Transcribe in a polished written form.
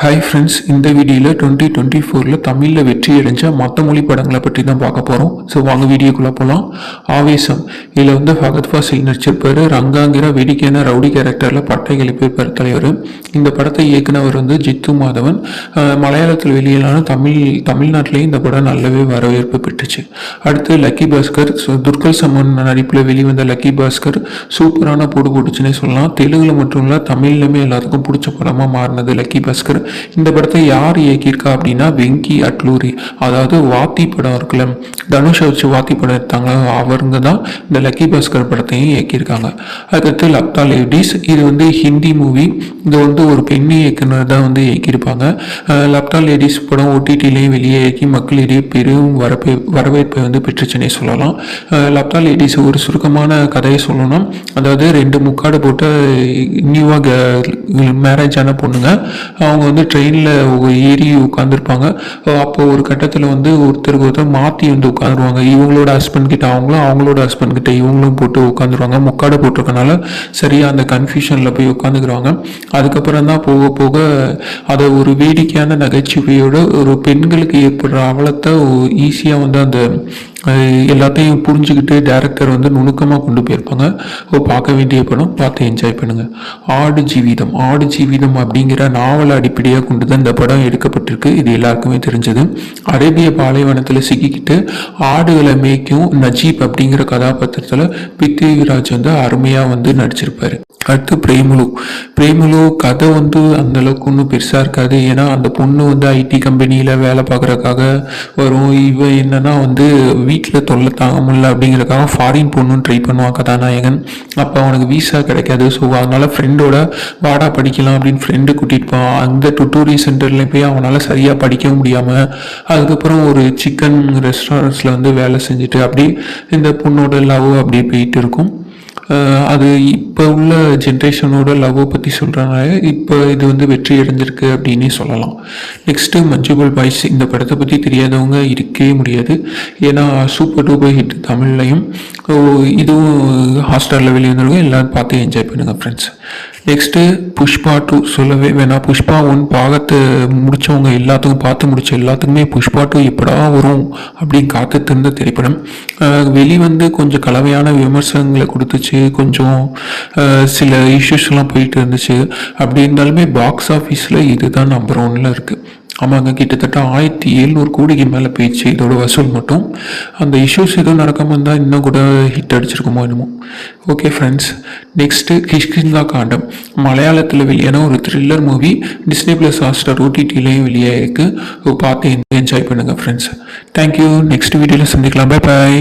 Hi friends, இந்த வீடியோவில் 2024 தமிழில் வெற்றி அடைஞ்ச மற்ற மொழி படங்களை பற்றி தான் பார்க்க போகிறோம். ஸோ வாங்க வீடியோக்குள்ளே போகலாம். ஆவேசம் இதில் வந்து ஃபகத் ஃபாசில் நடிச்சிருப்பார். ரங்காங்கிற வெடிக்கான ரவுடி கேரக்டரில் பட்டை கிளப்பியிருப்பார் தலைவர். இந்த படத்தை இயக்குனவர் வந்து ஜித்து மாதவன். மலையாளத்தில் வெளியிலான தமிழ்நாட்டிலேயும் இந்த படம் நல்லாவே வரவேற்பு பெற்றுச்சு. அடுத்து லக்கி பாஸ்கர், துர்கல் சமன் நடிப்பில் வெளிவந்த லக்கி பாஸ்கர் சூப்பரான போட்டுச்சுன்னே சொல்லலாம். தெலுங்குல மட்டும் இல்லை, தமிழ்லையுமே எல்லாத்துக்கும் பிடிச்ச படமாக மாறினது லக்கி பாஸ்கர். இந்த படத்தை யார் இயக்கியிருக்கா அப்படின்னா வெங்கி அட்லூரி. அதாவது வாத்தி படம் இருக்குல்ல, தனுஷை வச்சு வாத்தி படம் எடுத்தாங்க, அவங்க தான் இந்த லக்கி பாஸ்கர் படத்தையும் இயக்கியிருக்காங்க. அதுக்கடுத்து லப்தா லேடிஸ், இது வந்து ஹிந்தி மூவி. இது வந்து ஒரு பெண் இயக்குனர் தான் வந்து இயக்கியிருப்பாங்க. லப்தா லேடிஸ் படம் ஓடிடிலையும் வெளியே இயக்கி மக்களிடையே பெரும் வரவேற்பை வந்து பெற்றுச்சுன்னே சொல்லலாம். லப்தா லேடிஸ் ஒரு சுருக்கமான கதையை சொல்லணும். அதாவது 2 முக்காடு போட்டு நியூவாக மேரேஜ் ஆன பொண்ணுங்க, அவங்க வந்து ட்ரெயினில் ஏறி உட்காந்துருப்பாங்க. அப்போ ஒரு கட்டத்தில் வந்து ஒருத்தருக்கு ஒருத்தர் மாற்றி வந்து உட்காந்துருவாங்க. இவங்களோட ஹஸ்பண்ட் கிட்ட அவங்களும், அவங்களோட ஹஸ்பண்ட் கிட்ட இவங்களும் போட்டு உட்காந்துருவாங்க. முக்காடை போட்டிருக்கனால சரியாக அந்த கன்ஃபியூஷனில் போய் உட்காந்துக்கிறாங்க. அதுக்கப்புறம் தான் போக போக அதை ஒரு வேடிக்கையான நகைச்சுவையோட ஒரு பெண்களுக்கு ஏற்படுற அவலத்தை ஈஸியாக வந்து அந்த எல்லாத்தையும் புரிஞ்சுக்கிட்டு டேரக்டர் வந்து நுணுக்கமாக கொண்டு போயிருப்பாங்க. பார்க்க வேண்டிய படம், பார்த்து என்ஜாய் பண்ணுங்கள். ஆடு ஜீவிதம் அப்படிங்கிற நாவலை அடிப்படையாக கொண்டு தான் இந்த படம் எடுக்கப்பட்டிருக்கு. இது எல்லாருக்குமே தெரிஞ்சது. அரேபிய பாலைவனத்தில் சிக்கிக்கிட்டு ஆடுகளை மேய்க்கும் நஜீப் அப்படிங்கிற கதாபாத்திரத்தில் பிருத்திவிராஜ் வந்து அருமையாக வந்து நடிச்சிருப்பாரு. அடுத்து பிரேமுலு கதை வந்து அந்த அளவுக்கு ஒன்றும் பெருசாக இருக்காது. ஏன்னா அந்த பொண்ணு வந்து ஐடி கம்பெனியில் வேலை பார்க்குறதுக்காக வரும். இவன் என்னன்னா வந்து வீட்டில் தொல்லை தாங்க முடியல அப்படிங்கிறதுக்காக ஃபாரின் பொண்ணுன்னு ட்ரை பண்ணுவான் கதாநாயகன். அப்போ அவனுக்கு வீசா கிடைக்காது. ஸோ அதனால ஃப்ரெண்டோட வாடா படிக்கலாம் அப்படின்னு ஃப்ரெண்டு கூட்டிகிட்டு போவான். அந்த டுட்டோரியல் சென்டரில் போய் அவனால் சரியாக படிக்க முடியாமல் அதுக்கப்புறம் ஒரு சிக்கன் ரெஸ்டாரண்ட்ஸில் வந்து வேலை செஞ்சுட்டு அப்படி இந்த பொண்ணோட லவ் அப்படியே போயிட்டு இருக்கும். அது இப்போ உள்ள ஜென்ரேஷனோட லவ்வை பற்றி சொல்கிறனால இப்போ இது வந்து வெற்றி அடைஞ்சிருக்கு அப்படின்னே சொல்லலாம். Next Manjummel boys. இந்த படத்தை பற்றி தெரியாதவங்க இருக்கவே முடியாது. ஏன்னா சூப்பர் டூப்பர் ஹிட் தமிழ்லையும். இதுவும் ஹாட்ஸ்டாரில் வெளியே எல்லோரும் பார்த்து என்ஜாய் பண்ணுங்கள் ஃப்ரெண்ட்ஸ். நெக்ஸ்ட்டு புஷ்பா 2 சொல்லவே வேணாம். புஷ்பா 1 பார்த்து முடித்தவங்க எல்லாத்துக்கும், பார்த்து முடிச்ச எல்லாத்துக்குமே புஷ்பா 2 எப்படா வரும் அப்படின்னு காத்துட்டு இருந்த திரைப்படம். வெளிவந்து கொஞ்சம் கலவையான விமர்சனங்களை கொடுத்துச்சு. கொஞ்சம் சில இஷ்யூஸ்லாம் போயிட்டு இருந்துச்சு. அப்படி இருந்தாலுமே பாக்ஸ் ஆஃபீஸில் இதுதான் நம்பர் 1ல் இருக்குது. ஆமாங்க, கிட்டத்தட்ட 1700 கோடிக்கு மேலே போயிடுச்சு இதோட வசூல் மட்டும். அந்த இஷ்யூஸ் எதுவும் நடக்காமல் இருந்தால் இன்னும் கூட ஹிட் அடிச்சிருக்குமோ என்னமோ. Okay friends, next Kishkindha Kaandam மலையாளத்தில் வெளியான ஒரு thriller movie. Disney plus Hotstar ஓடிடிலையும் வெளியே இருக்குது. பார்த்து என்ஜாய் பண்ணுங்கள் ஃப்ரெண்ட்ஸ். தேங்க்யூ. நெக்ஸ்ட் வீடியோவில் சந்திக்கலாம். Bye bye.